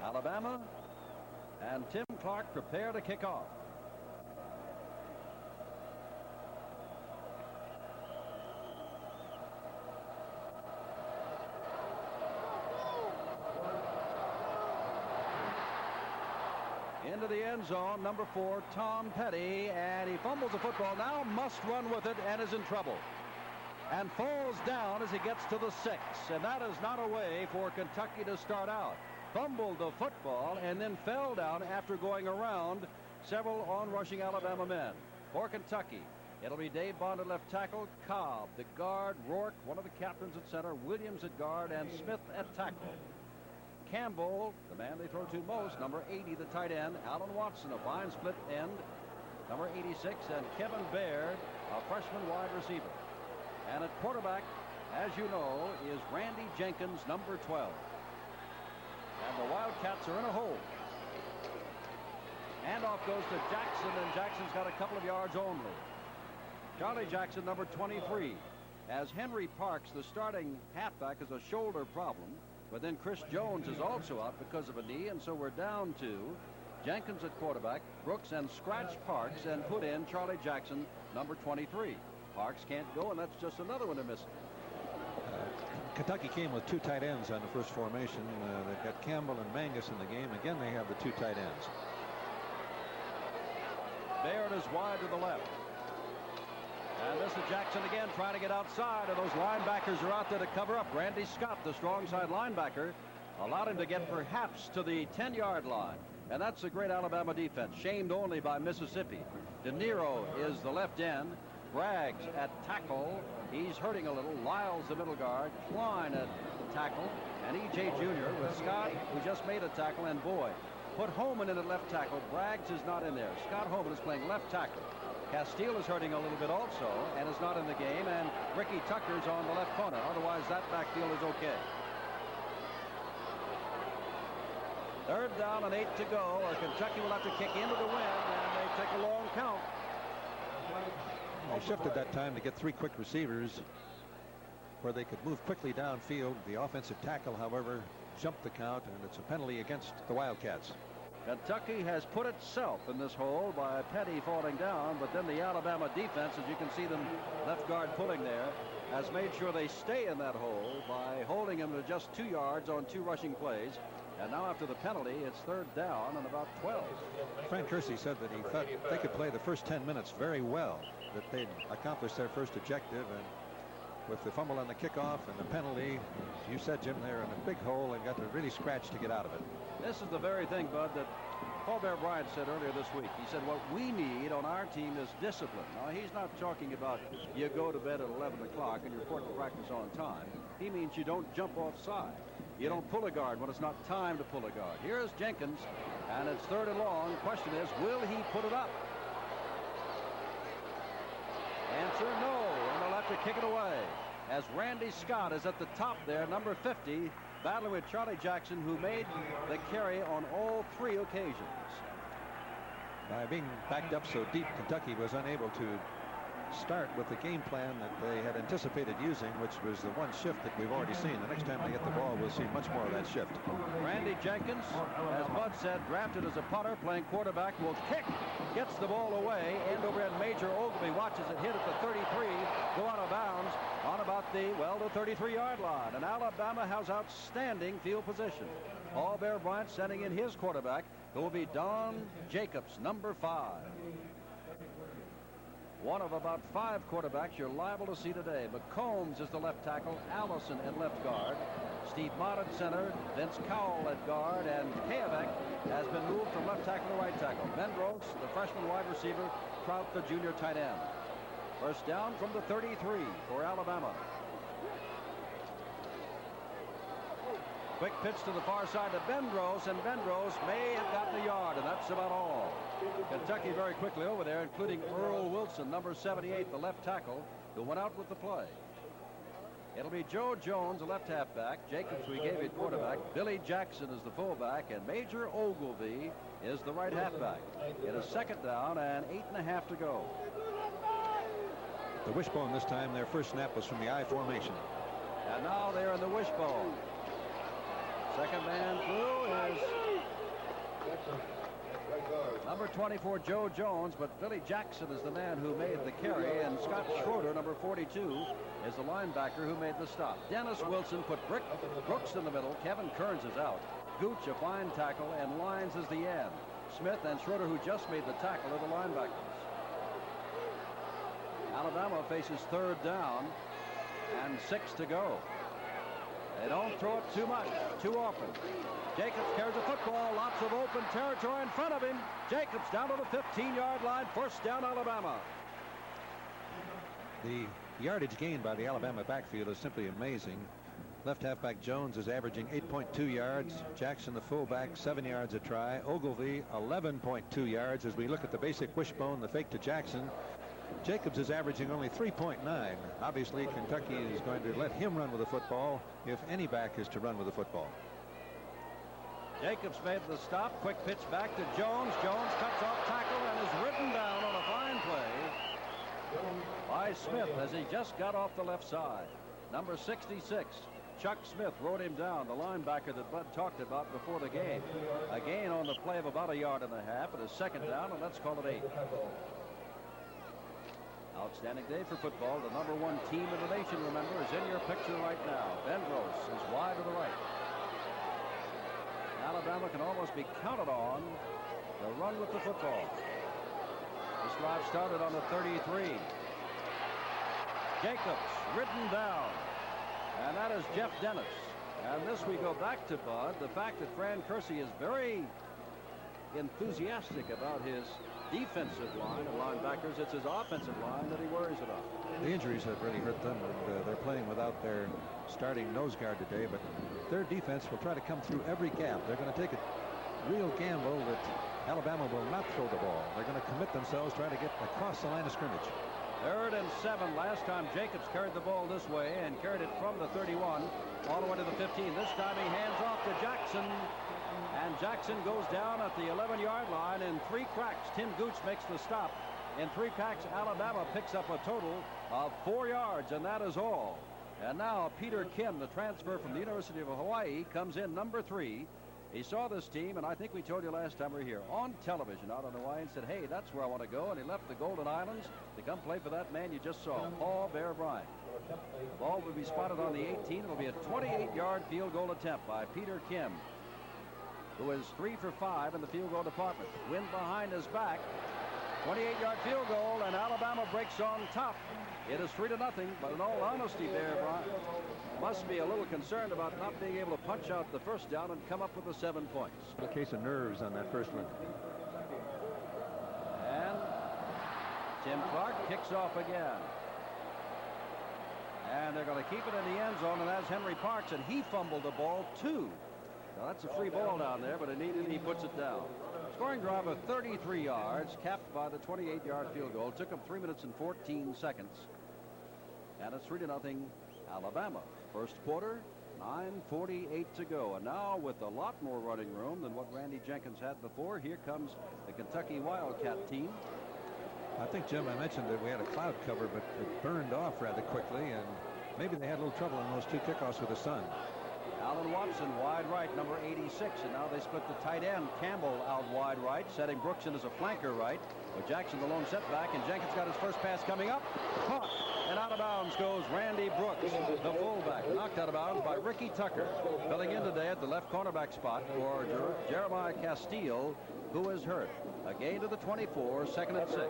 Alabama and Tim Clark prepare to kick off. Into the end zone, number 4, Tom Petty, and he fumbles the football. Now must run with it and is in trouble. And falls down as he gets to the 6. And that is not a way for Kentucky to start out. Fumbled the football and then fell down after going around several on-rushing Alabama men. For Kentucky, it'll be Dave Bond at left tackle, Cobb, the guard, Rourke, one of the captains at center, Williams at guard, and Smith at tackle. Campbell, the man they throw to most, number 80, the tight end. Alan Watson, a fine split end, number 86, and Kevin Baird, a freshman wide receiver. And at quarterback, as you know, is Randy Jenkins, number 12. And the Wildcats are in a hole. Handoff goes to Jackson, and Jackson's got a couple of yards only. Charlie Jackson, number 23. As Henry Parks, the starting halfback, has a shoulder problem. But then Chris Jones is also out because of a knee, and so we're down to Jenkins at quarterback, Brooks, and scratch Parks and put in Charlie Jackson, number 23. Parks can't go, and that's just another one they're missing. Kentucky came with 2 tight ends on the first formation. They've got Campbell and Mangus in the game. Again, they have the 2 tight ends. Baird is wide to the left. And this is Jackson again trying to get outside, and those linebackers are out there to cover up. Randy Scott, the strong side linebacker, allowed him to get perhaps to the 10-yard line. And that's a great Alabama defense, shamed only by Mississippi. De Niro is the left end. Braggs at tackle. He's hurting a little. Lyles, the middle guard. Klein at tackle. And E.J. Jr. with Scott, who just made a tackle, and Boyd. Put Holman in at left tackle. Braggs is not in there. Scott Holman is playing left tackle. Castile is hurting a little bit also and is not in the game, and Ricky Tucker's on the left corner. Otherwise, that backfield is okay. 3rd down and 8 to go, or Kentucky will have to kick into the wind, and they take a long count. They shifted that time to get 3 quick receivers where they could move quickly downfield. The offensive tackle, however, jumped the count, and it's a penalty against the Wildcats. Kentucky has put itself in this hole by Petty falling down, but then the Alabama defense, as you can see them left guard pulling there, has made sure they stay in that hole by holding him to just 2 yards on 2 rushing plays. And now after the penalty, it's 3rd down and about 12. Frank Kersey said that he thought they could play the first 10 minutes very well, that they'd accomplished their first objective, and with the fumble on the kickoff and the penalty, as you said, Jim, they're in a big hole and got to really scratch to get out of it. This is the very thing, Bud, that Paul Bear Bryant said earlier this week. He said what we need on our team is discipline. Now, he's not talking about you go to bed at 11 o'clock and you report to practice on time. He means you don't jump offside. You don't pull a guard when it's not time to pull a guard. Here's Jenkins, and it's 3rd and long. Question is, will he put it up? Answer, no, and they'll have to kick it away. As Randy Scott is at the top there, number 50, battling with Charlie Jackson, who made the carry on all 3 occasions. By being backed up so deep, Kentucky was unable to start with the game plan that they had anticipated using, which was the 1 shift that we've already seen. The next time they get the ball, we'll see much more of that shift. Randy Jenkins, as Bud said, drafted as a punter, playing quarterback, will kick, gets the ball away, end over end. Major Ogilvie watches it hit at the 33, go out of bounds on about the 33-yard line. And Alabama has outstanding field position. Paul Bear Bryant sending in his quarterback, who will be Don Jacobs, number 5. One of about 5 quarterbacks you're liable to see today. McCombs is the left tackle, Allison at left guard, Steve Mott at center, Vince Cowell at guard, and Kayebeck has been moved from left tackle to right tackle. Bendros, the freshman wide receiver, Trout, the junior tight end. First down from the 33 for Alabama. Quick pitch to the far side to Bendros, and Bendros may have gotten a yard, and that's about all. Kentucky very quickly over there, including Earl Wilson, number 78, the left tackle, who went out with the play. It'll be Joe Jones, the left halfback. Jacobs, we gave you quarterback. Billy Jackson is the fullback, and Major Ogilvie is the right halfback. It is 2nd down and 8.5 to go. The wishbone this time, their first snap was from the I formation. And now they're in the wishbone. Second man through is 24, Joe Jones, but Billy Jackson is the man who made the carry, and Scott Schroeder, number 42, is the linebacker who made the stop. Dennis Wilson put Brooks in the middle. Kevin Kearns is out. Gooch, a fine tackle, and Lyons is the end. Smith and Schroeder, who just made the tackle, are the linebackers. Alabama faces third down and 6 to go. They don't throw it too much, too often. Jacobs carries the football. Lots of open territory in front of him. Jacobs down to the 15-yard line. First down, Alabama. The yardage gained by the Alabama backfield is simply amazing. Left halfback Jones is averaging 8.2 yards. Jackson, the fullback, 7 yards a try. Ogilvy, 11.2 yards. As we look at the basic wishbone, the fake to Jackson, Jacobs is averaging only 3.9. Obviously, Kentucky is going to let him run with the football if any back is to run with the football. Jacobs made the stop. Quick pitch back to Jones. Jones cuts off tackle and is ridden down on a fine play by Smith as he just got off the left side. Number 66, Chuck Smith, rode him down, the linebacker that Bud talked about before the game. A gain on the play of about 1.5 yards. It is second down, and let's call it 8. Outstanding day for football. The number 1 team in the nation, remember, is in your picture right now. Vendros is wide to the right. Alabama can almost be counted on to run with the football. This drive started on the 33. Jacobs ridden down, and that is Jeff Dennis. And this we go back to, Bud, the fact that Fran Kersey is very enthusiastic about his defensive line of linebackers. It's his offensive line that he worries about. The injuries have really hurt them, and they're playing without their starting nose guard today, but their defense will try to come through every gap. They're going to take a real gamble that Alabama will not throw the ball. They're going to commit themselves trying to get across the line of scrimmage. 3rd and 7. Last time Jacobs carried the ball this way and carried it from the 31 all the way to the 15. This time he hands off to Jackson, and Jackson goes down at the 11-yard line in 3 cracks. Tim Gooch makes the stop. In 3 cracks, Alabama picks up a total of 4 yards, and that is all. And now Peter Kim, the transfer from the University of Hawaii, comes in number 3. He saw this team, and I think we told you last time we were here, on television out on Hawaii, and said, hey, that's where I want to go. And he left the Golden Islands to come play for that man you just saw, Paul Bear Bryant. The ball will be spotted on the 18. It'll be a 28-yard field goal attempt by Peter Kim, who is 3 for 5 in the field goal department. Wind behind his back. 28-yard field goal, and Alabama breaks on top. It is 3-0, but in all honesty, Bear Bryant must be a little concerned about not being able to punch out the first down and come up with the 7 points. A case of nerves on that first one. And Tim Clark kicks off again. And they're going to keep it in the end zone, and that's Henry Parks, and he fumbled the ball too. Now that's a free ball down there, but he puts it down. Scoring drive of 33 yards, capped by the 28-yard field goal. Took him 3 minutes and 14 seconds. And it's 3-0 Alabama. First quarter, 9:48 to go. And now with a lot more running room than what Randy Jenkins had before, here comes the Kentucky Wildcat team. I think, Jim, I mentioned that we had a cloud cover, but it burned off rather quickly, and maybe they had a little trouble in those 2 kickoffs with the sun. Allen Watson wide right, number 86, and now they split the tight end. Campbell out wide right, setting Brooks in as a flanker right. With Jackson the lone setback, and Jenkins got his first pass coming up. Caught, and out of bounds goes Randy Brooks, the fullback, knocked out of bounds by Ricky Tucker. Filling in today at the left cornerback spot for Jeremiah Castile, who is hurt. A gain to the 24, 2nd and 6.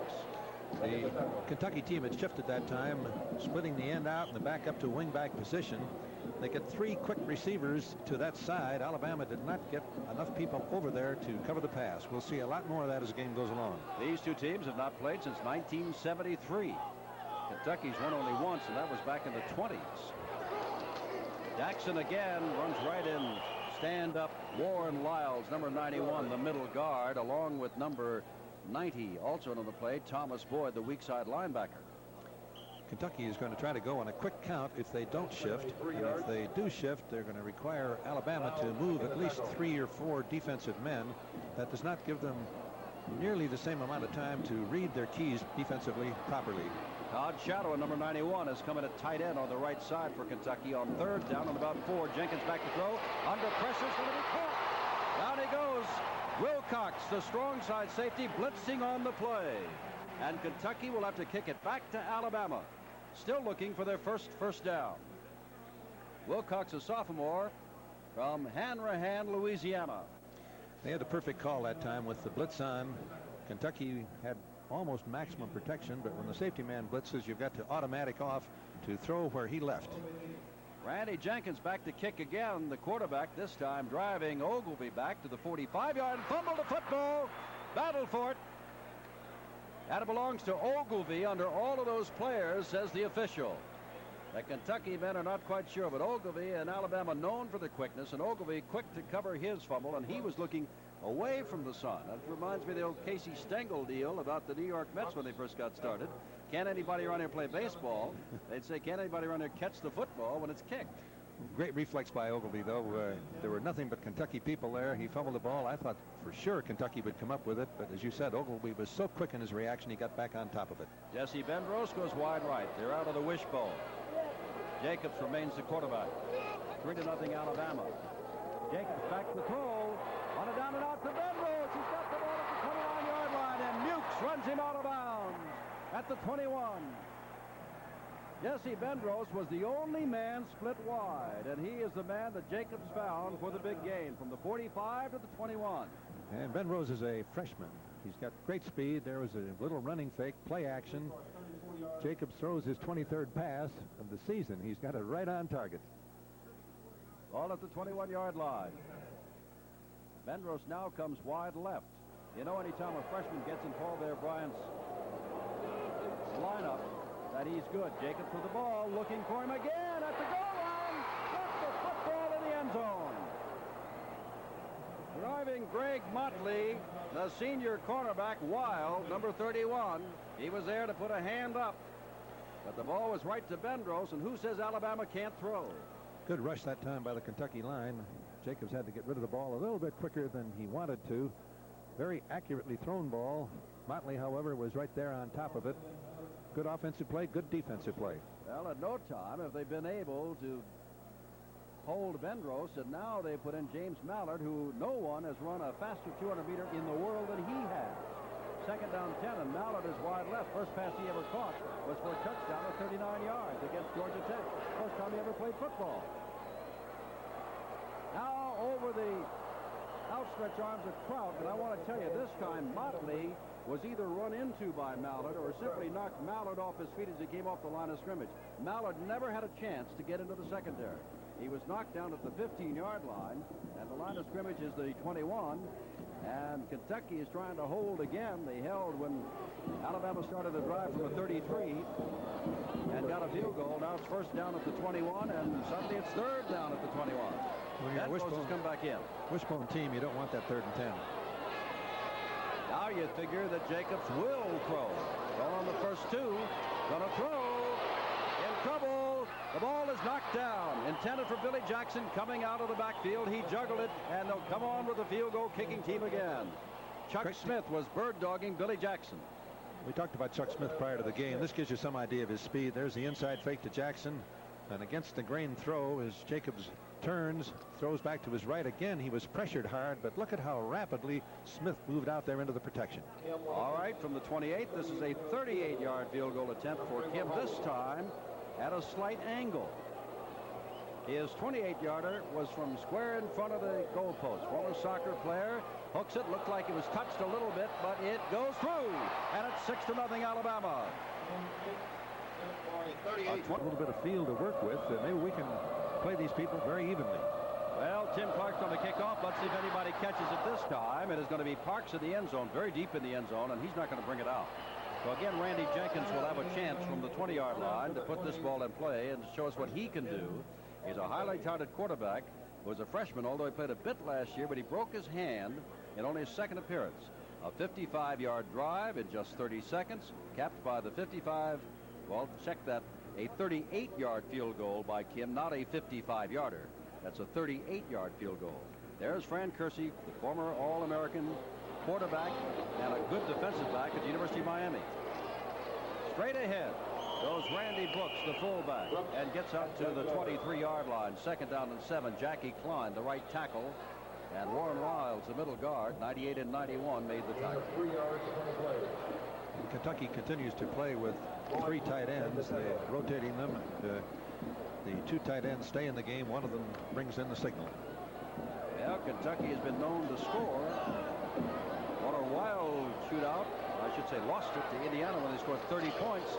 The Kentucky team had shifted that time, splitting the end out and the back up to wingback position. They get 3 quick receivers to that side. Alabama did not get enough people over there to cover the pass. We'll see a lot more of that as the game goes along. These 2 teams have not played since 1973. Kentucky's won only once, and that was back in the 20s. Jackson again runs right in. Stand up Warren Lyles, number 91, the middle guard, along with number 90, also on the play, Thomas Boyd, the weak side linebacker. Kentucky is going to try to go on a quick count if they don't shift. And if they do shift, they're going to require Alabama to move at least 3 or 4 defensive men. That does not give them nearly the same amount of time to read their keys defensively properly. Todd Shadow, number 91, is coming at tight end on the right side for Kentucky on 3rd down and about 4. Jenkins back to throw. Under pressure, is going to be caught. Down he goes. Wilcox, the strong side safety, blitzing on the play. And Kentucky will have to kick it back to Alabama. Still looking for their first down. Wilcox, a sophomore from Hanrahan, Louisiana. They had the perfect call that time with the blitz on. Kentucky had almost maximum protection, but when the safety man blitzes, you've got to automatic off to throw where he left. Randy Jenkins back to kick again. The quarterback this time driving Ogilvy back to the 45-yard. Fumble the football. Battle for it. And it belongs to Ogilvy under all of those players, says the official. The Kentucky men are not quite sure, but Ogilvy and Alabama known for the quickness, and Ogilvy quick to cover his fumble, and he was looking away from the sun. That reminds me of the old Casey Stengel deal about the New York Mets when they first got started. Can anybody around here play baseball? They'd say, can anybody around here catch the football when it's kicked? Great reflex by Ogilvy, though. There were nothing but Kentucky people there. He fumbled the ball. I thought for sure Kentucky would come up with it, but as you said, Ogilvy was so quick in his reaction, he got back on top of it. Jesse Bendrose goes wide right. They're out of the wishbone. Jacobs remains the quarterback. 3-0 Alabama. Jacobs back to throw. On it down and out to Bendrose. He's got the ball at the 29-yard line, and Mukes runs him out of bounds at the 21. Jesse Bendrose was the only man split wide, and he is the man that Jacobs found for the big gain from the 45 to the 21. And Bendrose is a freshman. He's got great speed. There was a little running fake, play action. Jacobs throws his 23rd pass of the season. He's got it right on target. Ball at the 21-yard line. Bendrose now comes wide left. You know, anytime a freshman gets in Paul Bear Bryant's lineup, that he's good. Jacobs with the ball, looking for him again at the goal line. Got the football in the end zone. Driving Greg Motley, the senior cornerback, wild, number 31. He was there to put a hand up. But the ball was right to Bendrose, and who says Alabama can't throw? Good rush that time by the Kentucky line. Jacobs had to get rid of the ball a little bit quicker than he wanted to. Very accurately thrown ball. Motley, however, was right there on top of it. Good offensive play, good defensive play. Well, at no time have they been able to hold Bendrose, and now they put in James Mallard, who no one has run a faster 200-meter in the world than he has. Second down 10, and Mallard is wide left. First pass he ever caught was for a touchdown at 39 yards against Georgia Tech. First time he ever played football. Now over the outstretched arms of Trout, and I want to tell you, this time Motley was either run into by Mallard or simply knocked Mallard off his feet as he came off the line of scrimmage. Mallard never had a chance to get into the secondary. He was knocked down at the 15-yard line, and the line of scrimmage is the 21. And Kentucky is trying to hold again. They held when Alabama started a drive from the 33 and got a field goal. Now it's first down at the 21, and suddenly it's third down at the 21. When you're a Wishbone come back in. Wishbone team, you don't want that 3rd and 10. Now you figure that Jacobs will throw. Well, on the first two, gonna throw. In trouble. The ball is knocked down. Intended for Billy Jackson coming out of the backfield. He juggled it, and they'll come on with the field goal kicking team again. Chuck Smith was bird dogging Billy Jackson. We talked about Chuck Smith prior to the game. This gives you some idea of his speed. There's the inside fake to Jackson. And against the grain throw as Jacobs turns, throws back to his right again. He was pressured hard, but look at how rapidly Smith moved out there into the protection. All right, from the 28, this is a 38-yard field goal attempt for Kim, this time at a slight angle. His 28-yarder was from square in front of the goalpost. Former soccer player hooks it. Looked like it was touched a little bit, but it goes through. And it's 6-0 Alabama. A little bit of field to work with. Maybe we can play these people very evenly. Well, Tim Clark's going to kick off. Let's see if anybody catches it this time. It is going to be Parks in the end zone, very deep in the end zone, and he's not going to bring it out. So again, Randy Jenkins will have a chance from the 20-yard line to put this ball in play and to show us what he can do. He's a highly touted quarterback who was a freshman, although he played a bit last year, but he broke his hand in only his second appearance. A 55-yard drive in just 30 seconds, capped by the 55, well, check that, a 38-yard field goal by Kim, not a 55-yarder. That's a 38-yard field goal. There's Fran Kersey, the former All-American quarterback and a good defensive back at the University of Miami. Straight ahead goes Randy Brooks, the fullback, and gets up to the 23-yard line. Second down and 7. Jackie Klein, the right tackle, And Warren Wiles, the middle guard, 98 and 91, made the tackle. Kentucky continues to play with 3 tight ends. They're rotating them. The 2 tight ends stay in the game. One of them brings in the signal. Yeah, Kentucky has been known to score. What a wild shootout. I should say lost it to Indiana when they scored 30 points.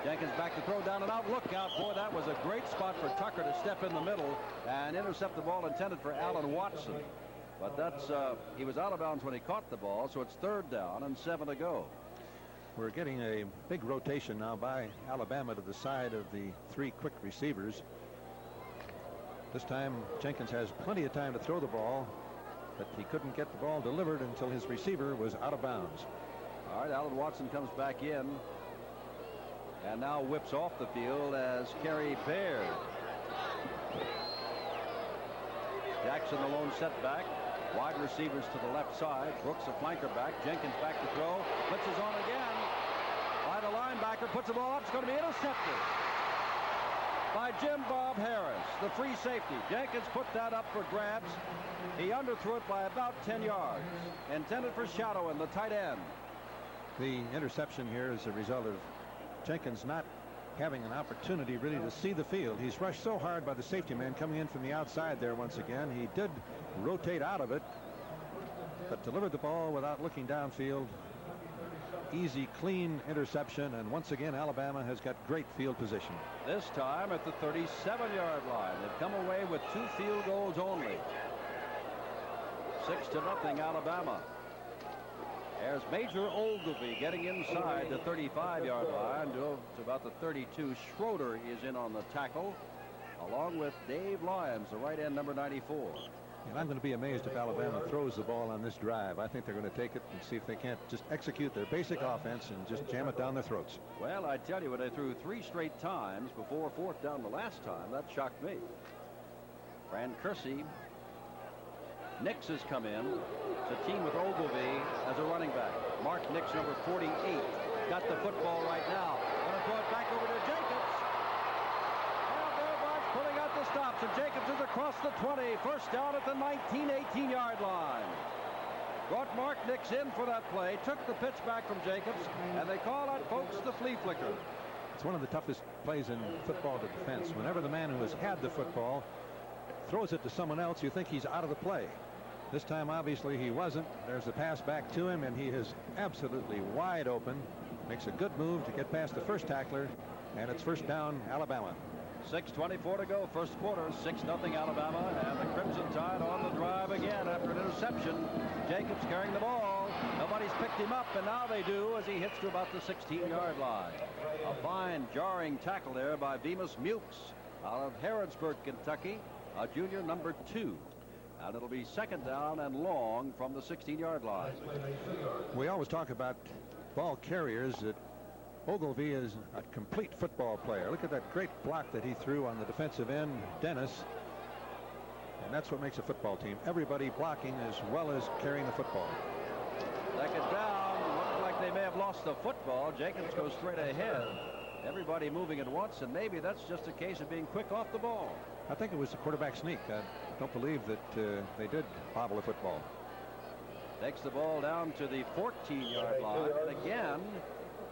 Jenkins back to throw down and out. Look out, boy, that was a great spot for Tucker to step in the middle and intercept the ball intended for Allen Watson. But that's he was out of bounds when he caught the ball, so it's 3rd down and 7 to go. We're getting a big rotation now by Alabama to the side of the 3 quick receivers. This time Jenkins has plenty of time to throw the ball, but he couldn't get the ball delivered until his receiver was out of bounds. All right, Allen Watson comes back in and now whips off the field as Kerry Baird. Jackson the lone setback. Wide receivers to the left side. Brooks a flanker back. Jenkins back to throw. Blitzes on again. By the linebacker. Puts the ball up. It's going to be intercepted by Jim Bob Harris, the free safety. Jenkins put that up for grabs. He underthrew it by about 10 yards. Intended for Shadowin, the tight end. The interception here is a result of Jenkins not having an opportunity really to see the field. He's rushed so hard by the safety man coming in from the outside there once again. He did rotate out of it, but delivered the ball without looking downfield. Easy, clean interception, and once again Alabama has got great field position. This time at the 37-yard line. They've come away with 2 field goals only. 6-0 Alabama. There's Major Ogilvie getting inside the 35-yard line to about the 32. Schroeder is in on the tackle, along with Dave Lyons, the right end, number 94. And I'm going to be amazed if Alabama throws the ball on this drive. I think they're going to take it and see if they can't just execute their basic offense and just jam it down their throats. Well, I tell you, when they threw 3 straight times before 4th down the last time, that shocked me. Fran Kersey. Nix has come in to team with Ogilvie as a running back. Mark Nix, number 48, got the football right now. Going to throw it back over to Jacobs. And Bearbox pulling out the stops, and Jacobs is across the 20. 1st down at the 18-yard line. Brought Mark Nix in for that play, took the pitch back from Jacobs, and they call out, folks, the flea flicker. It's one of the toughest plays in football to defense. Whenever the man who has had the football throws it to someone else, you think he's out of the play. This time, obviously, he wasn't. There's a pass back to him, and he is absolutely wide open. Makes a good move to get past the first tackler, and it's 1st down, Alabama. 6:24 to go, 1st quarter, 6-0 Alabama, and the Crimson Tide on the drive again after an interception. Jacobs carrying the ball. Nobody's picked him up, and now they do as he hits to about the 16-yard line. A fine, jarring tackle there by Bemis Mukes out of Harrodsburg, Kentucky, a junior, number 2. And it'll be 2nd down and long from the 16-yard line. We always talk about ball carriers. That Ogilvie is a complete football player. Look at that great block that he threw on the defensive end, Dennis. And that's what makes a football team. Everybody blocking as well as carrying the football. 2nd down. Looks like they may have lost the football. Jacobs goes straight ahead. Everybody moving at once, and maybe that's just a case of being quick off the ball. I think it was a quarterback sneak. I don't believe that they did bobble the football. Takes the ball down to the 14-yard line. And again,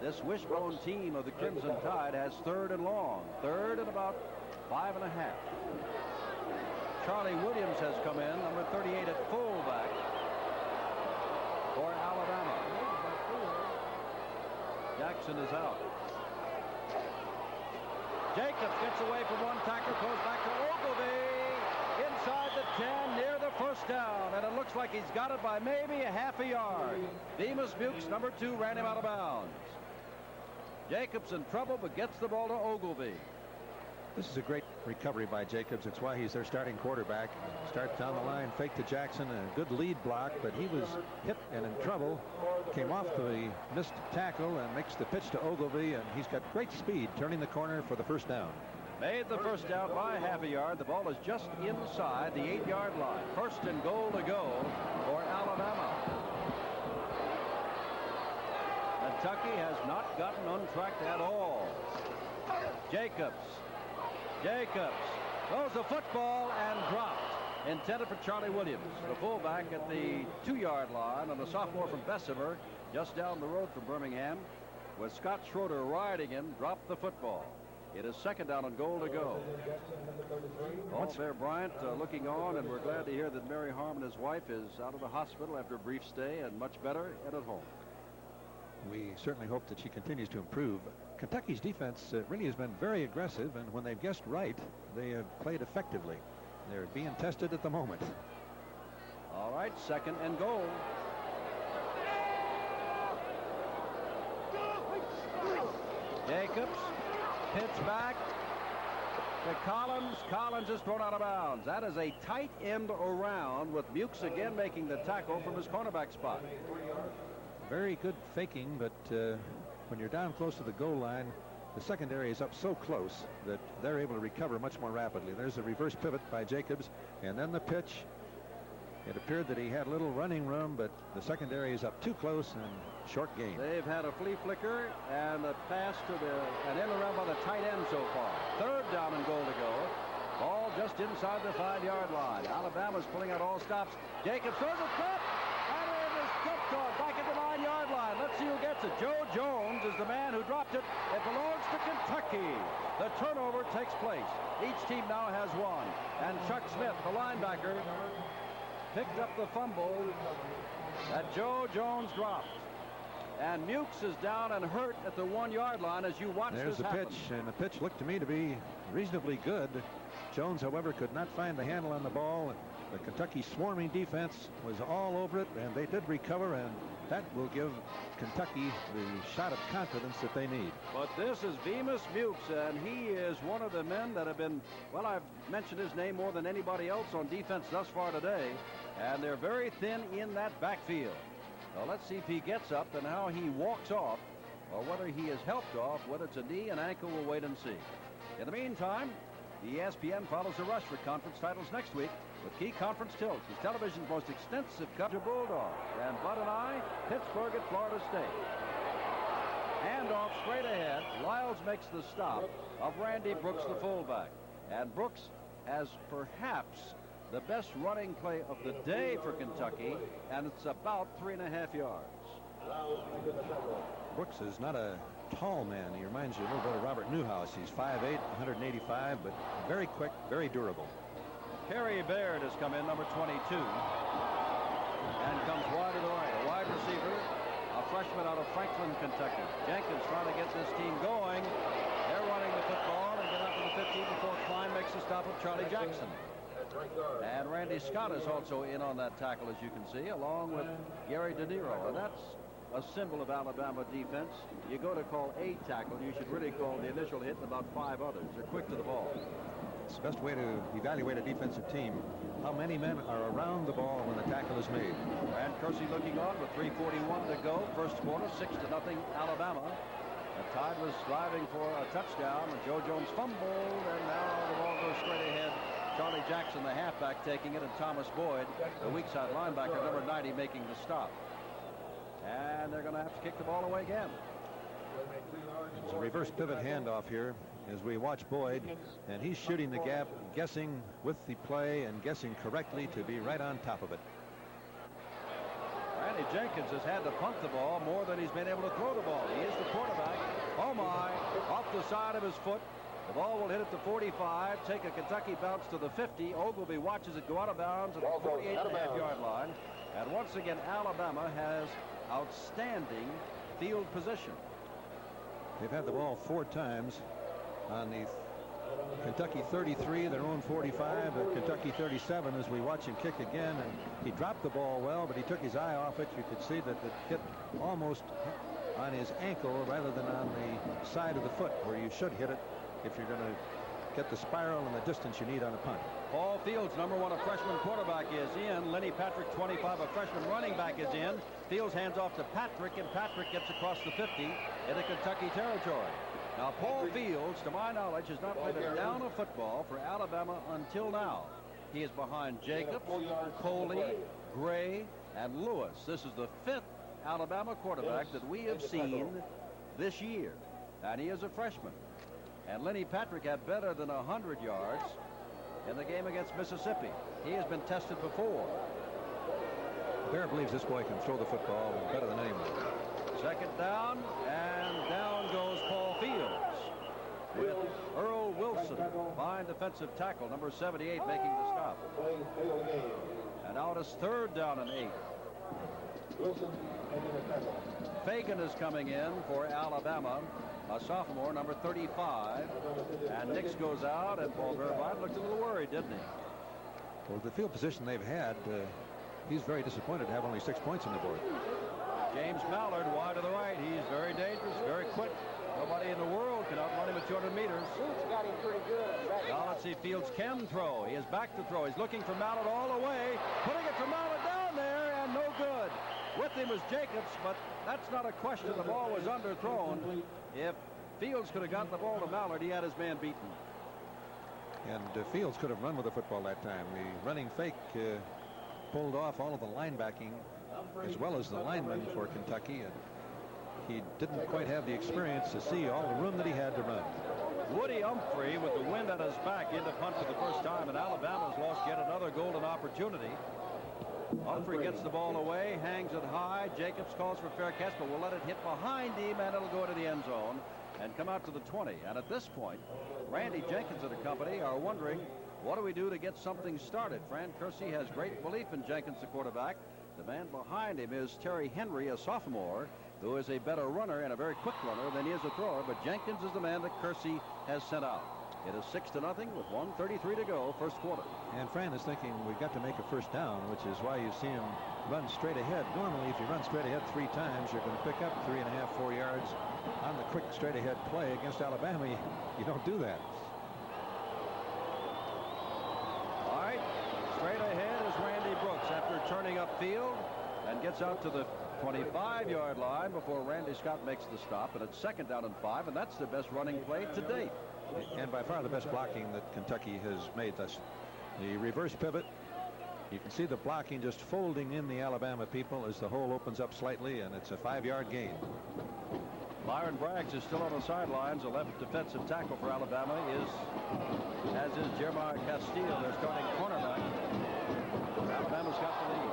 this wishbone team of the Crimson Tide has 3rd and long. 3rd and about 5.5. Charlie Williams has come in, number 38 at fullback for Alabama. Jackson is out. Jacobs gets away from one tackler, goes back to Ogilvie inside the 10 near the 1st down, and it looks like he's got it by maybe a half a yard. Bemis Mukes, number 2, ran him out of bounds. Jacobs in trouble, but gets the ball to Ogilvie. This is a great recovery by Jacobs. It's why he's their starting quarterback. Starts down the line, fake to Jackson, a good lead block, but he was hit and in trouble. Came off the missed tackle and makes the pitch to Ogilvie, and he's got great speed turning the corner for the 1st down. Made the 1st down by half a yard. The ball is just inside the 8-yard line. 1st and goal to go for Alabama. Kentucky has not gotten untracked at all. Jacobs throws the football and dropped. intended for Charlie Williams, the fullback at the 2-yard line, and the sophomore from Bessemer, just down the road from Birmingham, with Scott Schroeder riding him, dropped the football. It is 2nd down and goal to go. Once Bear Bryant looking on, and we're glad to hear that Mary Harmon, his wife, is out of the hospital after a brief stay and much better and at home. We certainly hope that she continues to improve. Kentucky's defense really has been very aggressive, and when they've guessed right, they have played effectively. They're being tested at the moment. All right, 2nd and goal. Jacobs, pitch back to Collins. Collins is thrown out of bounds. That is a tight end around, with Mukes again making the tackle from his cornerback spot. Very good faking, but when you're down close to the goal line, the secondary is up so close that they're able to recover much more rapidly. There's a reverse pivot by Jacobs, and then the pitch. It appeared that he had a little running room, but the secondary is up too close and short gain. They've had a flea flicker and a pass to an end around by the tight end so far. 3rd down and goal to go. Ball just inside the 5-yard line. Alabama's pulling out all stops. Jacobs throws a trap, and it is tipped on back at the 9-yard line. Let's see who gets it. Joe Jones is the man who dropped it. It belongs to Kentucky. The turnover takes place. Each team now has one. And Chuck Smith, the linebacker, picked up the fumble that Joe Jones dropped. And Mukes is down and hurt at the 1-yard line as you watch There's this the happen. pitch, and the pitch looked to me to be reasonably good. Jones, however, could not find the handle on the ball. The Kentucky swarming defense was all over it, and they did recover, and that will give Kentucky the shot of confidence that they need. But this is Bemis Mukes, and he is one of the men that have been, well, I've mentioned his name more than anybody else on defense thus far today, and they're very thin in that backfield. Well, let's see if he gets up and how he walks off, or whether he is helped off. Whether it's a knee and ankle, we'll wait and see. In the meantime, the ESPN follows the rush for conference titles next week with key conference tilts as television's most extensive coverage of Bulldogs. And Bud and I, Pittsburgh at Florida State. Handoff straight ahead. Lyles makes the stop of Randy Brooks, the fullback. And Brooks has perhaps the best running play of the day for Kentucky, and it's about 3.5 yards. Brooks is not a tall man. He reminds you a little bit of Robert Newhouse. He's 5'8", 185, but very quick, very durable. Kerry Baird has come in, number 22, and comes wide to the right. A wide receiver, a freshman out of Franklin, Kentucky. Jenkins trying to get this team going. They're running the football and get up to the 15 before Klein makes a stop of Charlie Jackson. And Randy Scott is also in on that tackle, as you can see, along with Gary De Niro. And that's a symbol of Alabama defense. You go to call a tackle, you should really call the initial hit and about 5 others. They're quick to the ball. It's the best way to evaluate a defensive team. How many men are around the ball when the tackle is made? Brad Kersey looking on with 3:41 to go. First quarter, 6-0 Alabama. The Tide was driving for a touchdown, and Joe Jones fumbled, and now the ball goes straight ahead. Charlie Jackson, the halfback, taking it, and Thomas Boyd, the weak side linebacker, number 90, making the stop. And they're going to have to kick the ball away again. It's a reverse pivot handoff here as we watch Boyd, and he's shooting the gap, guessing with the play and guessing correctly to be right on top of it. Randy Jenkins has had to punt the ball more than he's been able to throw the ball. He is the quarterback. Oh my, off the side of his foot. The ball will hit at the 45, take a Kentucky bounce to the 50. Ogilvie watches it go out of bounds at the 48.5-yard line. And once again, Alabama has outstanding field position. They've had the ball 4 times on the Kentucky 33, their own 45, Kentucky 37 as we watch him kick again. And he dropped the ball well, but he took his eye off it. You could see that it hit almost on his ankle rather than on the side of the foot where you should hit it if you're going to get the spiral and the distance you need on a punt. Paul Fields, number 1, a freshman quarterback, is in. Lenny Patrick, 25, a freshman running back, is in. Fields hands off to Patrick, and Patrick gets across the 50 into Kentucky territory. Now, Paul Fields, to my knowledge, has not played a down of football for Alabama until now. He is behind Jacobs, Coley, Gray, and Lewis. This is the 5th Alabama quarterback that we have seen this year, and he is a freshman. And Lenny Patrick had better than 100 yards in the game against Mississippi. He has been tested before. Bear believes this boy can throw the football better than anyone. Second down, and down goes Paul Fields with Earl Wilson, fine defensive tackle, number 78, making the stop. And now it is third down and 8. Fagan is coming in for Alabama, a sophomore, number 35. And Nix goes out, and Paul Vervine looked a little worried, didn't he? Well, the field position they've had, he's very disappointed to have only 6 points on the board. James Mallard wide to the right. He's very dangerous, very quick. Nobody in the world can outrun him at 200 meters. Got him pretty good. Now let's see if Fields can throw. He is back to throw. He's looking for Mallard all the way. Putting it for Mallard down there, and no good. With him is Jacobs, but that's not a question. The ball was underthrown. If Fields could have gotten the ball to Mallard, he had his man beaten. And Fields could have run with the football that time. The running fake pulled off all of the linebacking as well as the linemen for Kentucky, and he didn't quite have the experience to see all the room that he had to run. Woody Humphrey, with the wind at his back, in to punt for the first time, and Alabama's lost yet another golden opportunity. Humphrey gets the ball away, hangs it high. Jacobs calls for fair catch, but will let it hit behind him, and it'll go into the end zone and come out to the 20. And at this point, Randy Jenkins and the company are wondering, what do we do to get something started? Fran Kersey has great belief in Jenkins, the quarterback. The man behind him is Terry Henry, a sophomore, who is a better runner and a very quick runner than he is a thrower. But Jenkins is the man that Kersey has sent out. It is 6-0 with 1:33 to go, first quarter. And Fran is thinking we've got to make a first down, which is why you see him run straight ahead. Normally, if you run straight ahead 3 times, you're going to pick up 3.5, 4 yards on the quick straight ahead play. Against Alabama, you don't do that. All right, straight ahead is Randy Brooks after turning upfield and gets out to the 25-yard line before Randy Scott makes the stop. And it's 2nd down and 5, and that's the best running play to date. And by far the best blocking that Kentucky has made. Thus, the reverse pivot. You can see the blocking just folding in the Alabama people as the hole opens up slightly, and it's a 5-yard gain. Byron Braggs is still on the sidelines. A left defensive tackle for Alabama as is Jeremiah Castile, their starting cornerback. Alabama's got the lead.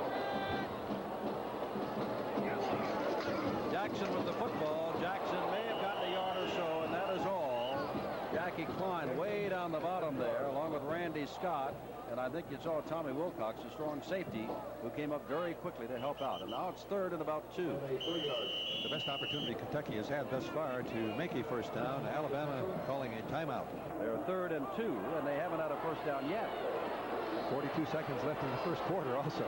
Jackson with the football. Jackson may have gotten a yard or so, and that is all. Jackie Klein way down the bottom there, along with Randy Scott. And I think you saw Tommy Wilcox, a strong safety, who came up very quickly to help out. And now it's 3rd and about 2. The best opportunity Kentucky has had thus far to make a first down. Alabama calling a timeout. They're 3rd and 2, and they haven't had a first down yet. 42 seconds left in the first quarter also.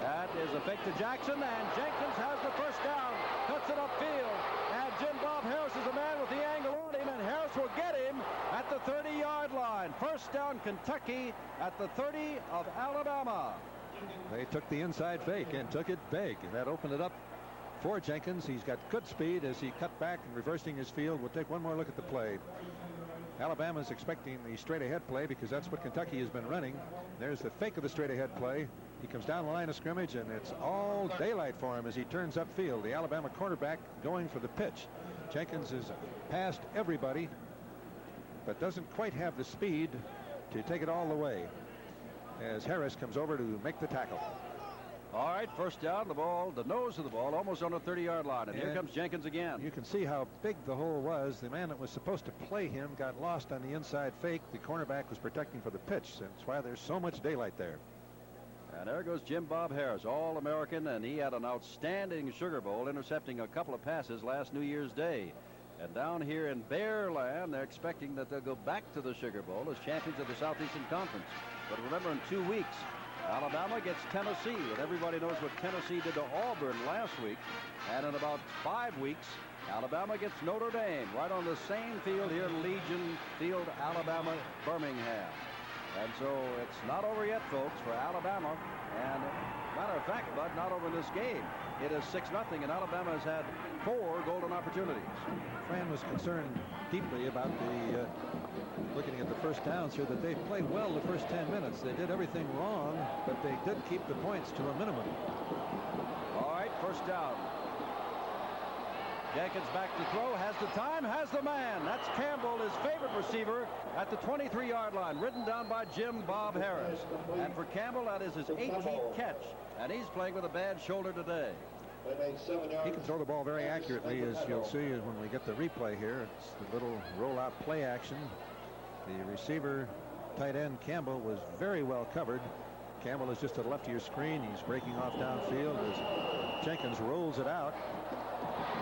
That is a fake to Jackson, and Jenkins has the first down. Cuts it upfield. And Jim Bob Harris is the man with the angle on him, and Harris will get him at the 30-yard line. First down, Kentucky at the 30 of Alabama. They took the inside fake and took it big. That opened it up for Jenkins. He's got good speed as he cut back and reversing his field. We'll take one more look at the play. Alabama's expecting the straight ahead play because that's what Kentucky has been running. There's the fake of the straight ahead play. He comes down the line of scrimmage, and it's all daylight for him as he turns upfield. The Alabama quarterback going for the pitch. Jenkins has passed everybody, but doesn't quite have the speed to take it all the way as Harris comes over to make the tackle. All right, first down, the ball, the nose of the ball, almost on the 30-yard line. And here comes Jenkins again. You can see how big the hole was. The man that was supposed to play him got lost on the inside fake. The cornerback was protecting for the pitch. That's why there's so much daylight there. And there goes Jim Bob Harris, All-American, and he had an outstanding Sugar Bowl, intercepting a couple of passes last New Year's Day. And down here in Bear Land, they're expecting that they'll go back to the Sugar Bowl as champions of the Southeastern Conference. But remember, in 2 weeks, Alabama gets Tennessee, and everybody knows what Tennessee did to Auburn last week. And in about 5 weeks, Alabama gets Notre Dame right on the same field here, Legion Field, Alabama, Birmingham. And so it's not over yet, folks, for Alabama. And matter of fact, Bud, not over in this game. It is 6-0, and Alabama has had 4 golden opportunities. Fran was concerned deeply about the looking at the first downs here, that they played well the first 10 minutes. They did everything wrong, but they did keep the points to a minimum. All right, first down. Jenkins back to throw, has the time, has the man. That's Campbell, his favorite receiver, at the 23-yard line, ridden down by Jim Bob Harris. And for Campbell, that is his 18th catch, and he's playing with a bad shoulder today. He can throw the ball very accurately, as you'll see when we get the replay here. It's the little rollout play action. The receiver, tight end Campbell, was very well covered. Campbell is just to the left of your screen. He's breaking off downfield as Jenkins rolls it out,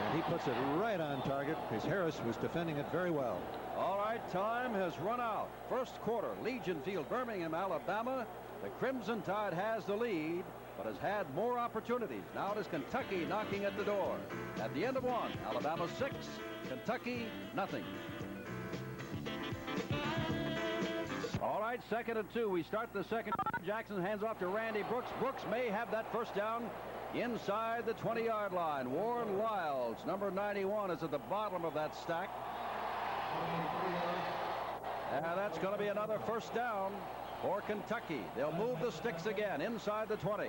and he puts it right on target because Harris was defending it very well. All right, time has run out. First quarter, Legion Field, Birmingham, Alabama. The Crimson Tide has the lead, but has had more opportunities. Now it is Kentucky knocking at the door. At the end of one, Alabama 6, Kentucky nothing. All right, 2nd and 2. We start the second. Jackson hands off to Randy Brooks. Brooks may have that first down inside the 20-yard line. Warren Lyles, number 91, is at the bottom of that stack. And that's going to be another first down for Kentucky. They'll move the sticks again inside the 20.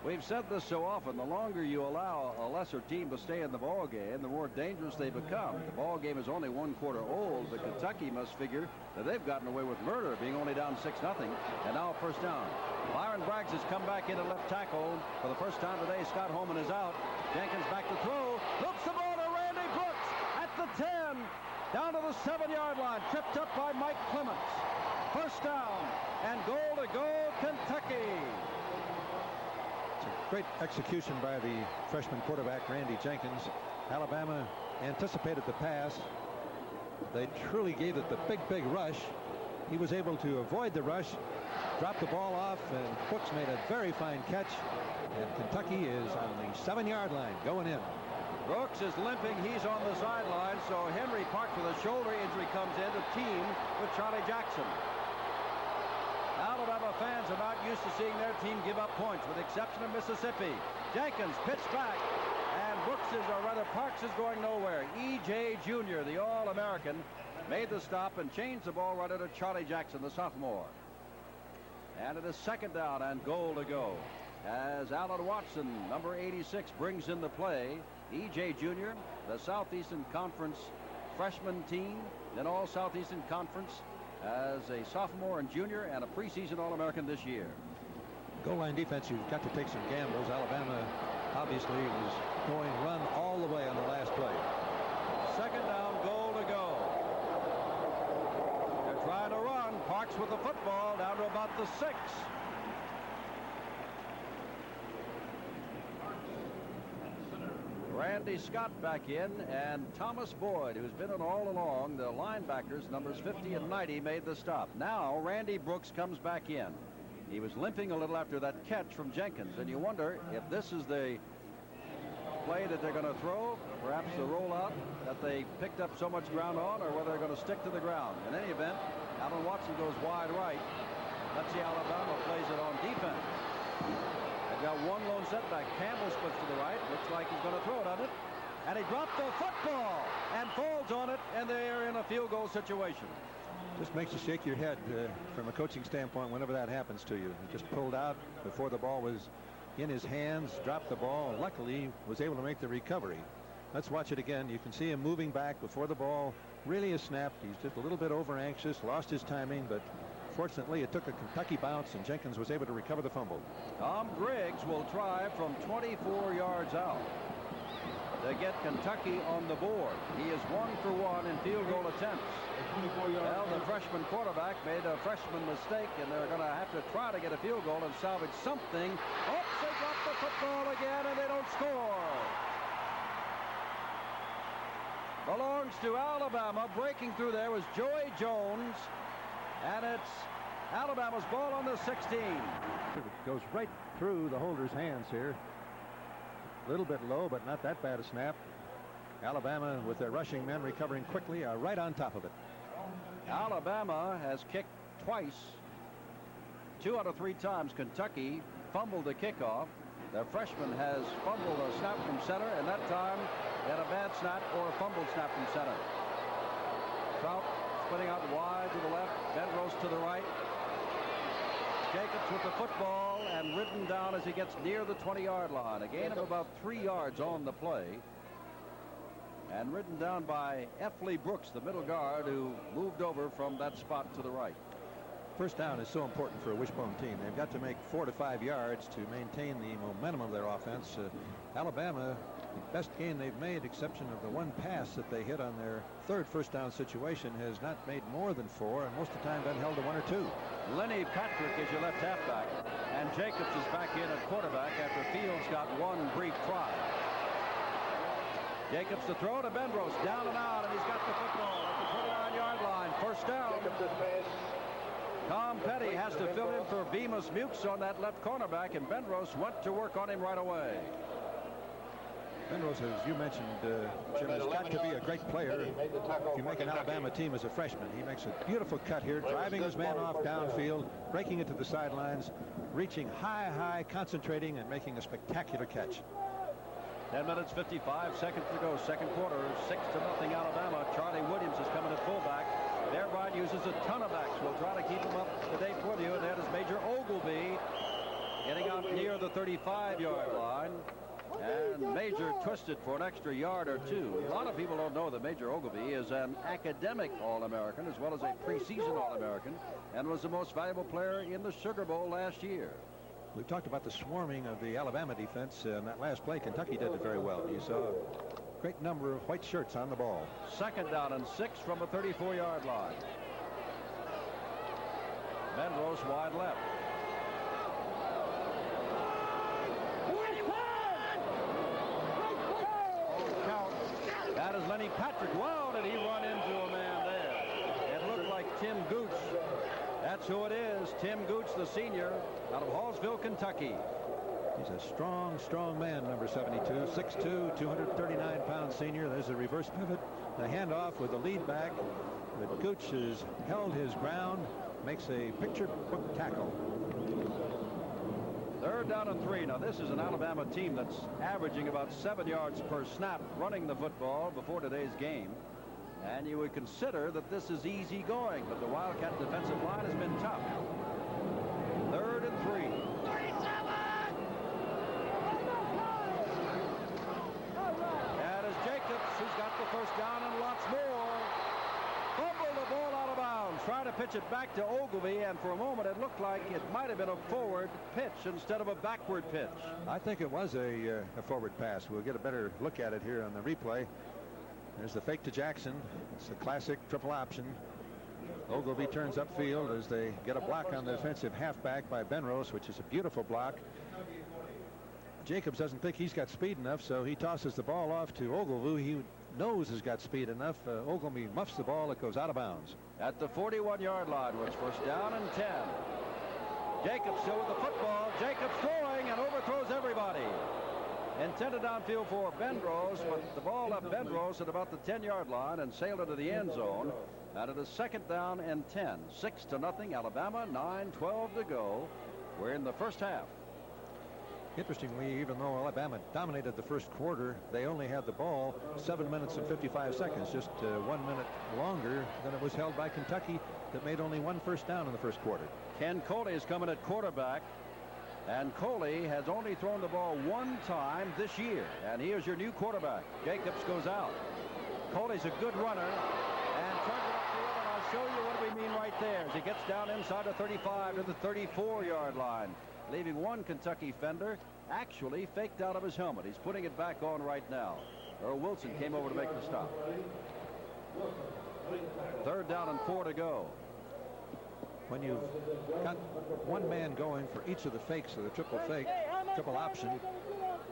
We've said this so often, the longer you allow a lesser team to stay in the ball game, the more dangerous they become. The ball game is only 1 quarter old, but Kentucky must figure that they've gotten away with murder, being only down 6-0, and now a first down. Byron Braggs has come back into left tackle for the first time today. Scott Holman is out. Jenkins back to throw. Looks the ball to Randy Brooks at the 10, down to the 7-yard line, tripped up by Mike Clements. First down and goal to go, Kentucky. Great execution by the freshman quarterback, Randy Jenkins. Alabama anticipated the pass. They truly gave it the big rush. He was able to avoid the rush, drop the ball off, and Brooks made a very fine catch. And Kentucky is on the 7-yard line going in. Brooks is limping. He's on the sideline. So Henry Parks with a shoulder injury comes in to team with Charlie Jackson. Alabama fans are not used to seeing their team give up points, with the exception of Mississippi. Jenkins pitched back, and Parks is going nowhere. E.J. Jr., the All-American, made the stop and changed the ball runner to Charlie Jackson, the sophomore. And it is second down and goal to go, as Alan Watson, number 86, brings in the play. E.J. Jr., the Southeastern Conference freshman team, then all Southeastern Conference as a sophomore and junior, and a preseason All-American this year. Goal line defense, you've got to take some gambles. Alabama obviously was going run all the way on the last play. Second down, goal to go. They're trying to run. Parks with the football down to about the 6. Randy Scott back in, and Thomas Boyd, who's been in all along. The linebackers, numbers 50 and 90, made the stop. Now Randy Brooks comes back in. He was limping a little after that catch from Jenkins, and you wonder if this is the play that they're going to throw, perhaps the rollout that they picked up so much ground on, or whether they're going to stick to the ground. In any event, Alan Watson goes wide right. Let's see Alabama plays it on defense. They've got one lone setback. Campbell splits to the right. Looks like he's going to throw it on it. And he dropped the football and falls on it, and they're in a field goal situation. Just makes you shake your head from a coaching standpoint whenever that happens to you. He just pulled out before the ball was in his hands, dropped the ball. Luckily, was able to make the recovery. Let's watch it again. You can see him moving back before the ball really is snapped. He's just a little bit over anxious, lost his timing, but fortunately it took a Kentucky bounce, and Jenkins was able to recover the fumble. Tom Griggs will try from 24 yards out to get Kentucky on the board. He is 1 for 1 in field goal attempts. Well, the freshman quarterback made a freshman mistake, and they're going to have to try to get a field goal and salvage something. Oops, they dropped the football again, and they don't score. Belongs to Alabama. Breaking through there was Joey Jones, and it's Alabama's ball on the 16. It goes right through the holder's hands here. A little bit low, but not that bad a snap. Alabama, with their rushing men recovering quickly, are right on top of it. Alabama has kicked twice. 2 out of 3 times Kentucky fumbled the kickoff. Their freshman has fumbled a snap from center, and that time they had a bad snap or a fumbled snap from center. Trout splitting out wide to the left, Bedros to the right. Jacobs with the football and ridden down as he gets near the 20-yard line. A gain of about 3 yards on the play. And ridden down by F. Lee Brooks, the middle guard, who moved over from that spot to the right. First down is so important for a wishbone team. They've got to make 4 to 5 yards to maintain the momentum of their offense. Alabama, the best gain they've made, exception of the one pass that they hit on their third first down situation, has not made more than 4, and most of the time been held to 1 or 2. Lenny Patrick is your left halfback, and Jacobs is back in at quarterback after Fields got one brief try. Jacobs to throw to Benrose, down and out, and he's got the football at the 29-yard line. First down. Tom Petty has to fill in for Bemis Mukes on that left cornerback, and Benrose went to work on him right away. Benrose, as you mentioned, Jim, has got to be a great player if you make an Alabama team as a freshman. He makes a beautiful cut here, driving his man off downfield, breaking it to the sidelines, reaching high, concentrating, and making a spectacular catch. 10 minutes, 55 seconds to go. Second quarter, 6-0 Alabama. Charlie Williams is coming at fullback. Bear Bryant uses a ton of backs. We'll try to keep him up to date with you. And that is Major Ogilvie getting out near the 35-yard line. And Major twisted for an extra yard or 2. A lot of people don't know that Major Ogilvie is an academic All-American as well as a preseason All-American and was the most valuable player in the Sugar Bowl last year. We've talked about the swarming of the Alabama defense. In that last play, Kentucky did it very well. You saw a great number of white shirts on the ball. Second down and 6 from the 34-yard line. Benrose wide left. That is Lenny Patrick. Wow, did he run into a man there? It looked like Tim Gooch. That's who it is. Tim Gooch, the senior, out of Hallsville, Kentucky. He's a strong man, number 72, 6'2", 239-pound senior. There's a reverse pivot, the handoff with the lead back. But Gooch has held his ground, makes a picture book tackle. Third down and 3. Now, this is an Alabama team that's averaging about 7 yards per snap running the football before today's game. And you would consider that this is easy going, but the Wildcat defensive line has been tough. Third and 3. That is Jacobs, who's got the first down and lots more. Fumbled the ball out of bounds. Trying to pitch it back to Ogilvie, and for a moment it looked like it might have been a forward pitch instead of a backward pitch. I think it was a forward pass. We'll get a better look at it here on the replay. There's the fake to Jackson. It's a classic triple option. Ogilvie turns upfield as they get a block on the defensive halfback by Benrose, which is a beautiful block. Jacobs doesn't think he's got speed enough, so he tosses the ball off to Ogilvie. He knows has got speed enough. Ogilvie muffs the ball. It goes out of bounds. At the 41-yard line, which first down and 10. Jacobs still with the football. Jacobs throwing and overthrows everybody. Intended downfield for Benrose, but the ball left Benrose at about the 10-yard line and sailed into the end zone. And it is second down and 10. 6-0 Alabama, 9:12 to go. We're in the first half. Interestingly, even though Alabama dominated the first quarter, they only had the ball 7 minutes and 55 seconds, just 1 minute longer than it was held by Kentucky that made only one first down in the first quarter. Ken Coley is coming at quarterback. And Coley has only thrown the ball one time this year. And he is your new quarterback. Jacobs goes out. Coley's a good runner. And turns it upfield, and I'll show you what we mean right there. As he gets down inside the 35 to the 34-yard line, leaving one Kentucky fender actually faked out of his helmet. He's putting it back on right now. Earl Wilson came over to make the stop. Third down and 4 to go. When you've got one man going for each of the fakes of the triple option,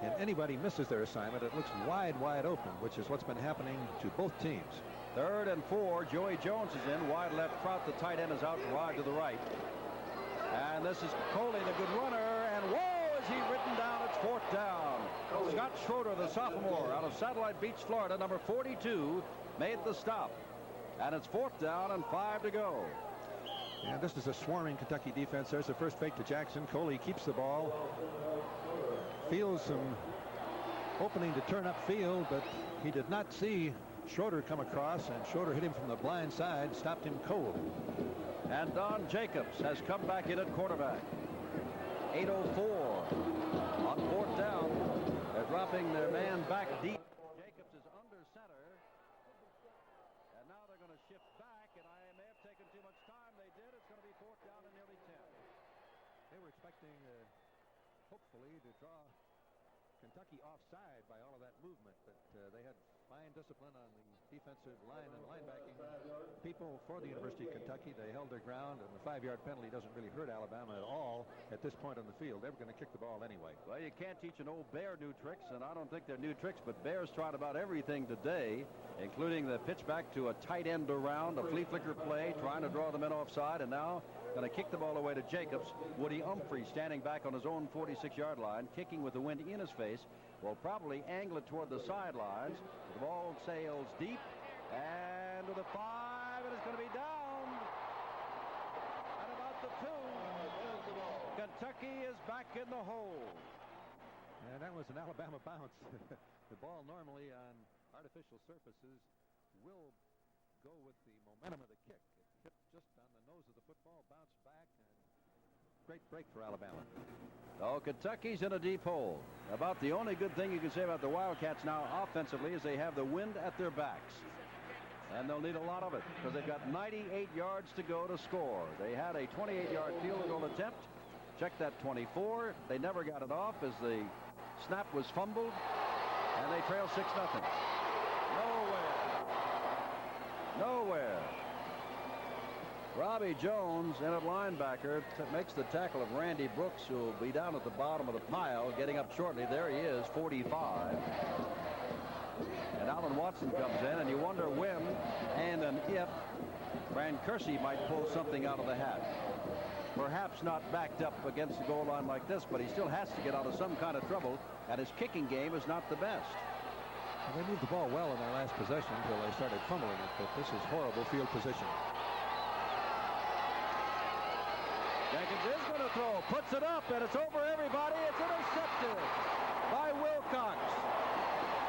and anybody misses their assignment, it looks wide open, which is what's been happening to both teams. Third and 4. Joey Jones is in. Wide left. Trout, the tight end, is out wide to the right. And this is Coley, the good runner. And whoa, is he ridden down? It's fourth down. Scott Schroeder, the sophomore, out of Satellite Beach, Florida, number 42, made the stop. And it's fourth down and 5 to go. And this is a swarming Kentucky defense. There's the first fake to Jackson. Coley keeps the ball. Feels some opening to turn upfield, but he did not see Schroeder come across, and Schroeder hit him from the blind side, stopped him cold. And Don Jacobs has come back in at quarterback. 8:04 on 4th down. They're dropping their man back deep. Jacobs is under center. And now they're going to shift back, and I may have taken too much time. They did. It's going to be 4th down and nearly 10. They were expecting, hopefully, to draw Kentucky offside by all of that movement, but they had fine discipline on the defensive line and linebacking people for the University of Kentucky. They held their ground, and the 5-yard penalty doesn't really hurt Alabama at all at this point on the field. They were going to kick the ball anyway. Well, you can't teach an old Bear new tricks, and I don't think they're new tricks, but Bears tried about everything today, including the pitch back to a tight end around, a flea flicker play, trying to draw the men offside, and now going to kick the ball away to Jacobs. Woody Humphrey standing back on his own 46-yard line, kicking with the wind in his face, will probably angle it toward the sidelines. The ball sails deep and to the 5, and it's going to be down at about the 2. Kentucky is back in the hole. And that was an Alabama bounce. The ball normally on artificial surfaces will go with the momentum of the kick. It hit just on the nose of the football, bounced back, and great break for Alabama. Oh, Kentucky's in a deep hole. About the only good thing you can say about the Wildcats now offensively is they have the wind at their backs. And they'll need a lot of it because they've got 98 yards to go to score. They had a 28-yard field goal attempt. Check that 24. They never got it off as the snap was fumbled, and they trail 6-0. Nowhere. Robbie Jones in at linebacker makes the tackle of Randy Brooks, who will be down at the bottom of the pile, getting up shortly. There he is, 45. And Alan Watson comes in, and you wonder when and if Fran Kersey might pull something out of the hat. Perhaps not backed up against the goal line like this, but he still has to get out of some kind of trouble, and his kicking game is not the best. Well, they moved the ball well in their last possession until they started fumbling it, but this is horrible field position. Jenkins is going to throw, puts it up, and it's over everybody. It's intercepted by Wilcox.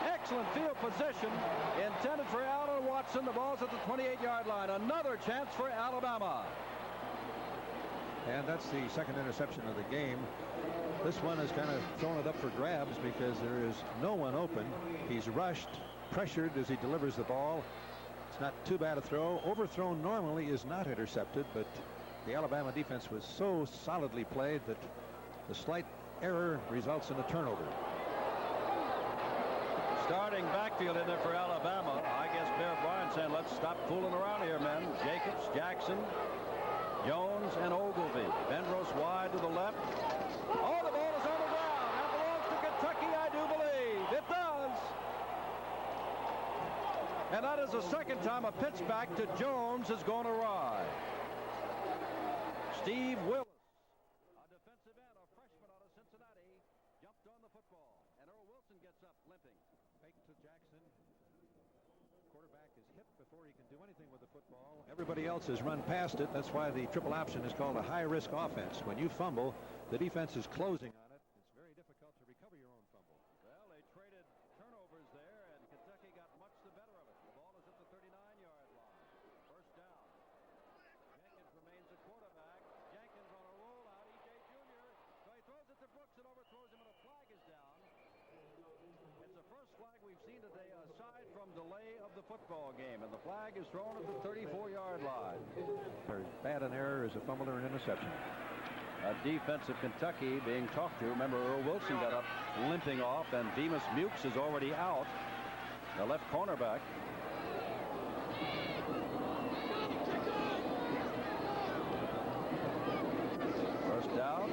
Excellent field position intended for Alan Watson. The ball's at the 28-yard line. Another chance for Alabama. And that's the second interception of the game. This one has kind of thrown it up for grabs because there is no one open. He's rushed, pressured as he delivers the ball. It's not too bad a throw. Overthrown normally is not intercepted, but the Alabama defense was so solidly played that the slight error results in a turnover. Starting backfield in there for Alabama. I guess Bear Bryant saying, let's stop fooling around here, men. Jacobs, Jackson, Jones, and Ogilvy. Vendros wide to the left. Oh, the ball is on the ground. That belongs to Kentucky, I do believe. It does. And that is the second time a pitch back to Jones has gone awry. Steve Willis, a defensive end, a freshman out of Cincinnati, jumped on the football. And Earl Wilson gets up limping. Fake to Jackson. Quarterback is hit before he can do anything with the football. Everybody else has run past it. That's why the triple option is called a high-risk offense. When you fumble, the defense is closing on it. It's very difficult to recover your own fumble. Well, they traded turnovers there, and Kentucky got much the better of it. The ball is at the 39-yard line. First down. Jenkins remains at quarterback. Jenkins on a rollout. E.J. Jr. So he throws it to Brooks and overthrows him, and a flag is down. It's the first flag we've seen today aside from delay of the football game, and the flag is thrown at the 34-yard line. As bad an error as a fumble or an interception. A defense of Kentucky being talked to. Remember, Earl Wilson got up limping off, and Demas Mukes is already out, the left cornerback. First down.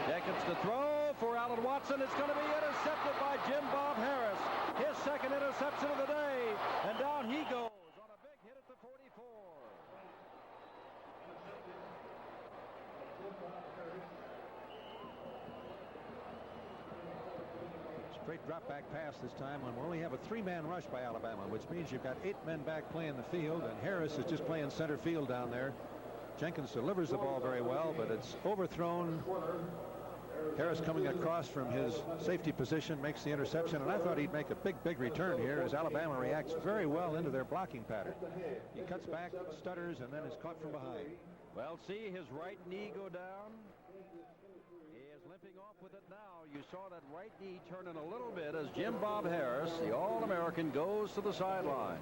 Jenkins to throw for Alan Watson. It's going to be intercepted by Jim Bob Harris. His second interception of the day. And down he goes on a big hit at the 44. Straight drop back pass this time when we only have a 3-man rush by Alabama, which means you've got 8 men back playing the field, and Harris is just playing center field down there. Jenkins delivers the ball very well, but it's overthrown Harris coming across from his safety position makes the interception, and I thought he'd make a big return here as Alabama reacts very well into their blocking pattern. He cuts back, stutters, and then is caught from behind. Well, see his right knee go down. He is limping off with it now. You saw that right knee turn in a little bit as Jim Bob Harris, the All-American, goes to the sidelines.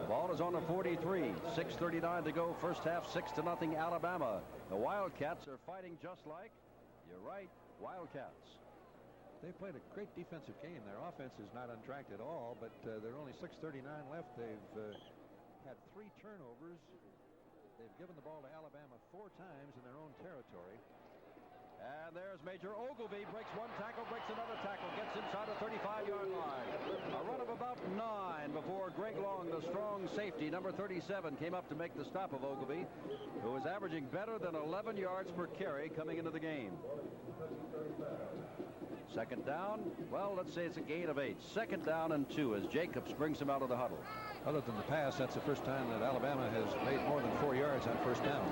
The ball is on the 43. 6:39 to go. First half, 6-0 Alabama. The Wildcats are fighting just like, you're right, Wildcats. They played a great defensive game. Their offense is not on track at all, but there are only 6:39 left. They've had 3 turnovers. They've given the ball to Alabama 4 times in their own territory. And there's Major Ogilvie, breaks one tackle, breaks another tackle, gets inside the 35-yard line. A run of about 9 before Greg Long, the strong safety, number 37, came up to make the stop of Ogilvie, who was averaging better than 11 yards per carry coming into the game. Second down, well, let's say it's a gain of 8. Second down and 2 as Jacobs brings him out of the huddle. Other than the pass, that's the first time that Alabama has made more than 4 yards on first down.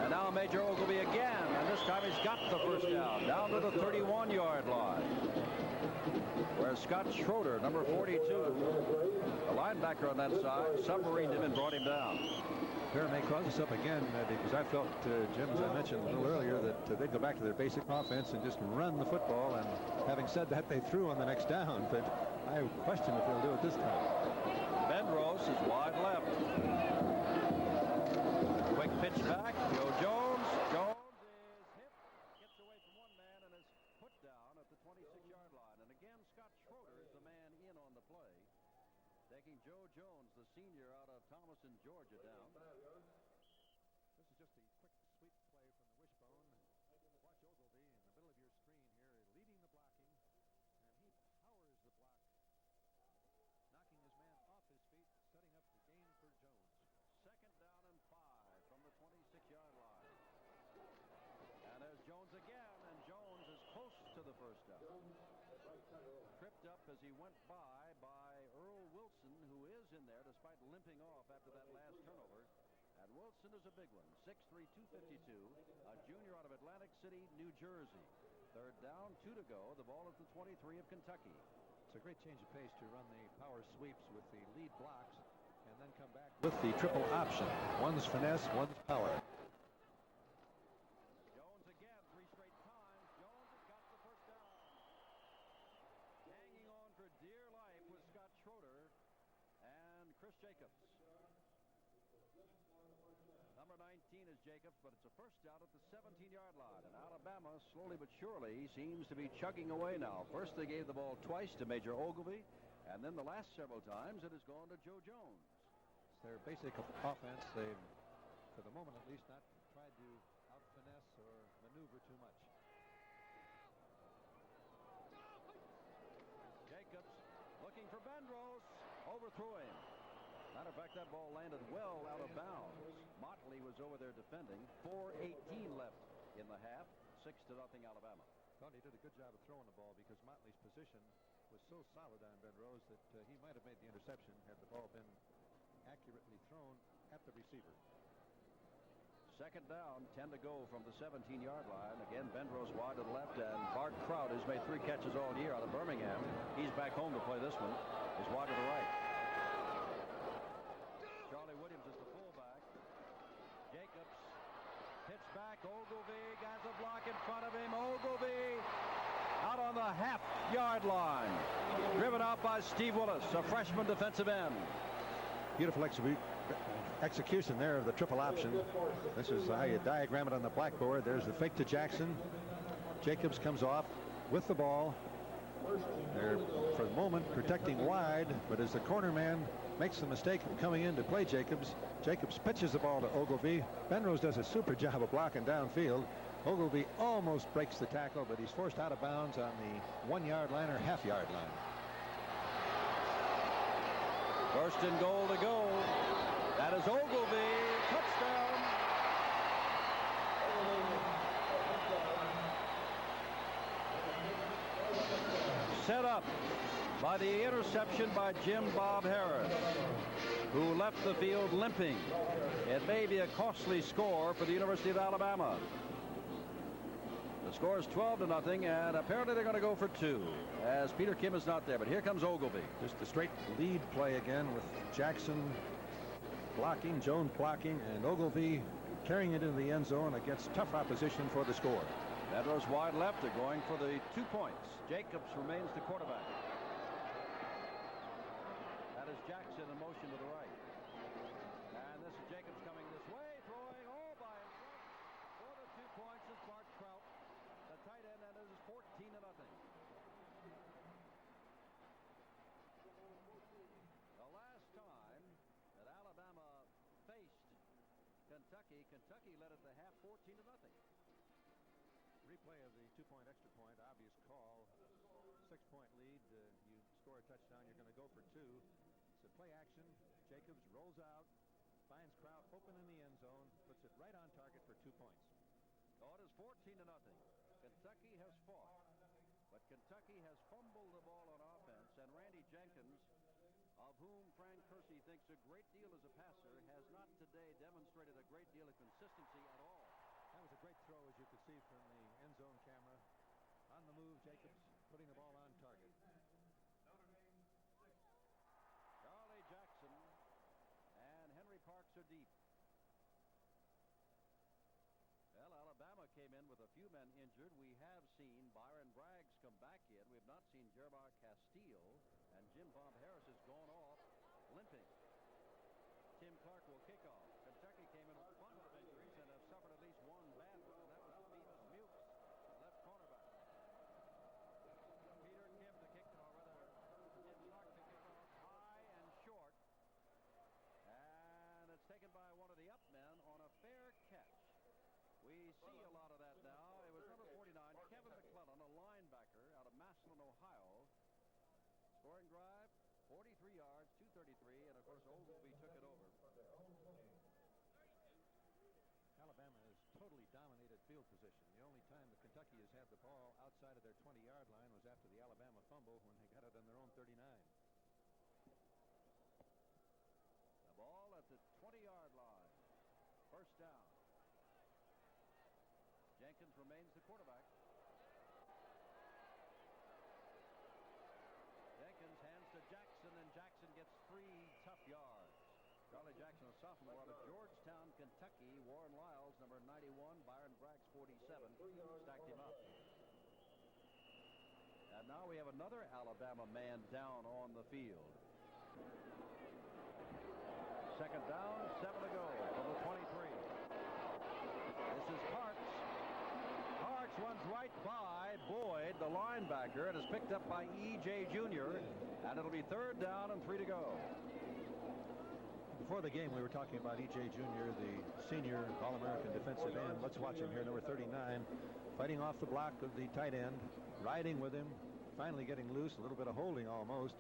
And now Major Ogilvie again, and this time he's got the first down to the 31-yard line. Where Scott Schroeder, number 42, the linebacker on that side, submarined him and brought him down. Bear may cause us up again because I felt, Jim, as I mentioned a little earlier, that they'd go back to their basic offense and just run the football. And having said that, they threw on the next down, but I question if they'll do it this time. Bendrose is wide left. Quick pitch back. Joe Jones. Jones is hit. Gets away from one man and is put down at the 26-yard line. And again, Scott Schroeder is the man in on the play, taking Joe Jones, the senior out of Thomaston, Georgia, down. This is just a quick sweep play from the wishbone. Watch Ogilvie in the middle of your screen here, leading the blocking, and he powers the block, knocking his man off his feet, setting up the gain for Jones. Second down and 5 from the 26-yard line. And there's Jones again, and Jones is close to the first down. Tripped up as he went by Earl Wilson, who is in there despite limping off after that last turnover. And Wilson is a big one, 6'3", 252, a junior out of Atlantic City, New Jersey. Third down, 2 to go. The ball at the 23 of Kentucky. It's a great change of pace to run the power sweeps with the lead blocks and then come back with the triple option. One's finesse, one's power. Jones again, 3 straight times. Jones has got the first down. Hanging on for dear life was Scott Schroeder and Chris Jacobs. Number 19 is Jacobs, but it's a first down at the 17-yard line. And Alabama, slowly but surely, seems to be chugging away now. First, they gave the ball twice to Major Ogilvie, and then the last several times it has gone to Joe Jones. It's their basic offense. They've, for the moment at least, not tried to out-finesse or maneuver too much. Jacobs looking for Bendrose, overthrew him. Matter of fact, that ball landed well out of bounds. Motley was over there defending. 4:18 left in the half. 6-0 Alabama. Thought he did a good job of throwing the ball because Motley's position was so solid on Bendrose that he might have made the interception had the ball been accurately thrown at the receiver. Second down, 10 to go from the 17-yard line. Again, Bendrose wide to the left, and Bart Kraut, who's made 3 catches all year out of Birmingham. He's back home to play this one. Is wide to the right. Charlie Williams is the fullback. Jacobs pitch back. Ogilvie has a block in front of him. Ogilvie out on the half-yard line. Driven out by Steve Willis, a freshman defensive end. Beautiful execution there of the triple option. This is how you diagram it on the blackboard. There's the fake to Jackson. Jacobs comes off with the ball. They're, for the moment, protecting wide, but as the corner man makes the mistake of coming in to play Jacobs, Jacobs pitches the ball to Ogilvie. Bendrose does a super job of blocking downfield. Ogilvie almost breaks the tackle, but he's forced out of bounds on the 1-yard line or half-yard line. First and goal to go. That is Ogilvie. Touchdown. Set up by the interception by Jim Bob Harris, who left the field limping. It may be a costly score for the University of Alabama. The The score is 12-0, and apparently they're going to go for 2 as Peter Kim is not there. But here comes Ogilvie. Just a straight lead play again with Jackson blocking, Jones blocking, and Ogilvie carrying it into the end zone against tough opposition for the score. Meadows wide left. They're going for the 2 points. Jacobs remains the quarterback. That is Jackson in motion to the right. And this is Jacobs coming this way, throwing all by himself for the 2 points is Bart Trout, the tight end, and it is 14-0. The last time that Alabama faced Kentucky, Kentucky led at the half 14-0. Replay of the 2-point extra point, obvious call. 6-point lead. You score a touchdown, you're going to go for 2. It's a play action. Jacobs rolls out, finds Kraut open in the end zone, puts it right on target for 2 points. Oh, it is 14-0. Kentucky has fought, but Kentucky has fumbled the ball on offense, and Randy Jenkins, of whom Frank Kersey thinks a great deal as a passer, has not today demonstrated a great deal of consistency at all. That was a great throw, as you could see from the end zone camera. On the move, Jacobs putting the ball on target. Charlie Jackson and Henry Parks are deep. Well, Alabama came in with a few men injured. We have seen Byron Braggs come back in. We have not seen Jermar Castile, and Jim Bob Harris has gone off limping. Tim Clark will kick off. Kentucky came in with a bundle of injuries and have suffered at least one bad one, and that was Beavis Mukes, the left cornerback. Peter Kim to kick off, rather Tim Clark to kick off high and short, and it's taken by one of the up men on a fair catch. We see a lot of that now. It was number 49, Kevin McClellan, a linebacker out of Massillon, Ohio. Scoring drive, 43 yards, 233, and of course Ogilvie took it over. Alabama has totally dominated field position. The only time that Kentucky has had the ball outside of their 20-yard line was after the Alabama fumble when they got it on their own 39. The ball at the 20-yard line. First down. Jenkins remains the quarterback. Jenkins hands to Jackson, and Jackson gets 3 tough yards. Charlie Jackson, a sophomore out of Georgetown, Kentucky. Warren Lyles, number 91. Byron Braggs, 47. Stacked him up. And now we have another Alabama man down on the field. Second down, 7 to go from the 23. This is Parks. Parks runs right by Boyd, the linebacker, and is picked up by E.J. Jr., and it'll be 3rd down and 3 to go. Before the game, we were talking about E.J. Jr., the senior All-American defensive end. Let's watch him here, number 39, fighting off the block of the tight end, riding with him, finally getting loose, a little bit of holding almost,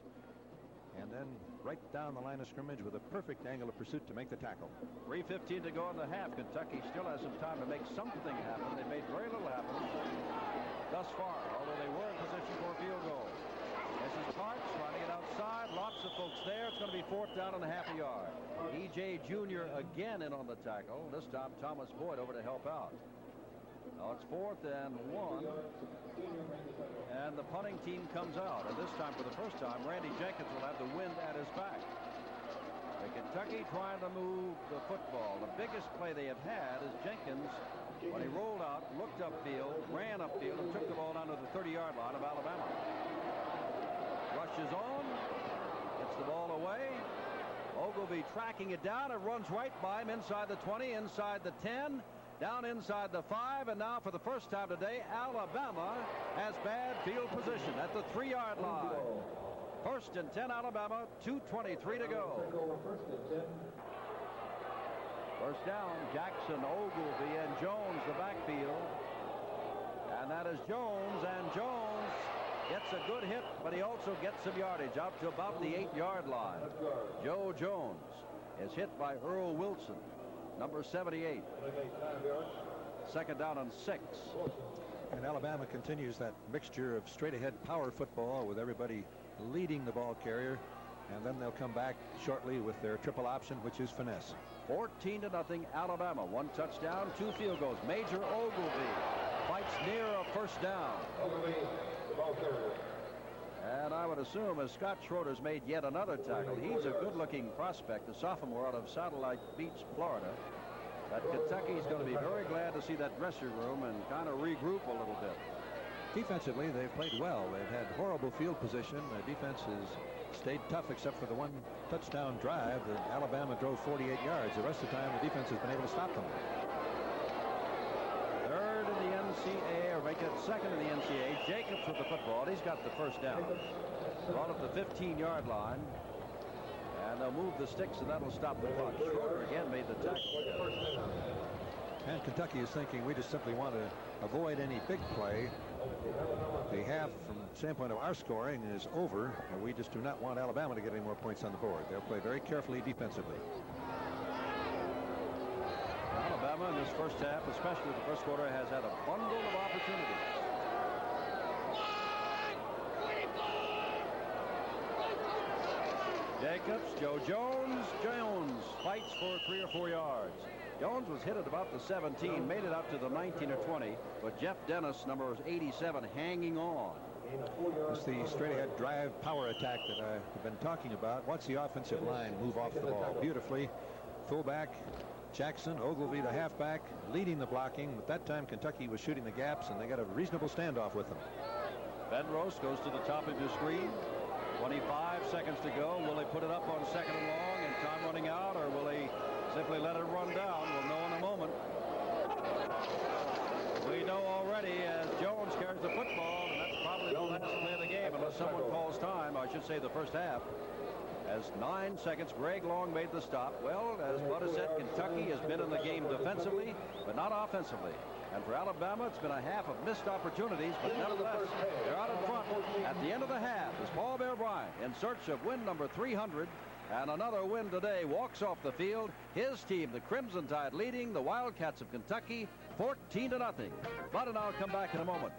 and then right down the line of scrimmage with a perfect angle of pursuit to make the tackle. 3:15 to go in the half. Kentucky still has some time to make something happen. They made very little happen thus far, although they were in position for a field goal. This is Parks running it outside. Lots of folks there. It's going to be 4th down and a half a yard. E.J. Jr. again in on the tackle. This time Thomas Boyd over to help out. Now it's 4th and 1. And the punting team comes out. And this time, for the first time, Randy Jenkins will have the wind at his back. The Kentucky trying to move the football. The biggest play they have had is Jenkins, when he rolled out, looked upfield, ran upfield, and took the ball down to the 30-yard line of Alabama. Rushes on, gets the ball away. Ogilvie tracking it down. It runs right by him inside the 20, inside the 10, down inside the 5, and now for the first time today, Alabama has bad field position at the 3-yard line. 1st and 10 Alabama, 2:23 to go. First down, Jackson, Ogilvie, and Jones, the backfield. And that is Jones, and Jones gets a good hit, but he also gets some yardage out to about the 8-yard line. Joe Jones is hit by Earl Wilson, number 78. 2nd down and 6. And Alabama continues that mixture of straight-ahead power football with everybody leading the ball carrier And then they'll come back shortly with their triple option, which is finesse. 14-0 Alabama. 1 touchdown, 2 field goals. Major Ogilvy fights near a first down. And I would assume as Scott Schroeder's made yet another tackle, he's a good-looking prospect, a sophomore out of Satellite Beach, Florida, that Kentucky's going to be very glad to see that dressing room and kind of regroup a little bit. Defensively, they've played well. They've had horrible field position. The defense has stayed tough except for the 1 touchdown drive that Alabama drove 48 yards. The rest of the time, the defense has been able to stop them. Third in the NCAA, or make it second in the NCAA. Jacobs with the football. He's got the first down. Ball at the 15-yard line. And they'll move the sticks, and that'll stop the clock. Schroeder again made the tackle. And Kentucky is thinking we just simply want to avoid any big play. The half, from the standpoint of our scoring, is over, and we just do not want Alabama to get any more points on the board. They'll play very carefully defensively. Alabama in this first half, especially the first quarter, has had a bundle of opportunities. Jacobs, Joe Jones fights for 3 or 4 yards. Jones was hit at about the 17, made it up to the 19 or 20, but Jeff Dennis, number 87, hanging on. It's the straight-ahead drive power attack that I've been talking about. Watch the offensive line move off the ball beautifully. Fullback Jackson, Ogilvy, the halfback, leading the blocking. But that time, Kentucky was shooting the gaps, and they got a reasonable standoff with them. Benrose goes to the top of the screen. 25 seconds to go. Will they put it up on 2nd and long and time running out, or will they simply let it run down? We'll know in a moment. We know already as Jones carries the football, and that's probably the last play of the game unless someone calls time. I should say the first half. As 9 seconds, Greg Long made the stop. Well, as Bud has said, Kentucky has been in the game defensively, but not offensively. And for Alabama, it's been a half of missed opportunities, but nevertheless, they're out in front at the end of the half as Paul Bear Bryant, in search of win number 300 and another win today, walks off the field. His team, the Crimson Tide, leading the Wildcats of Kentucky 14-0. Bud and I'll come back in a moment.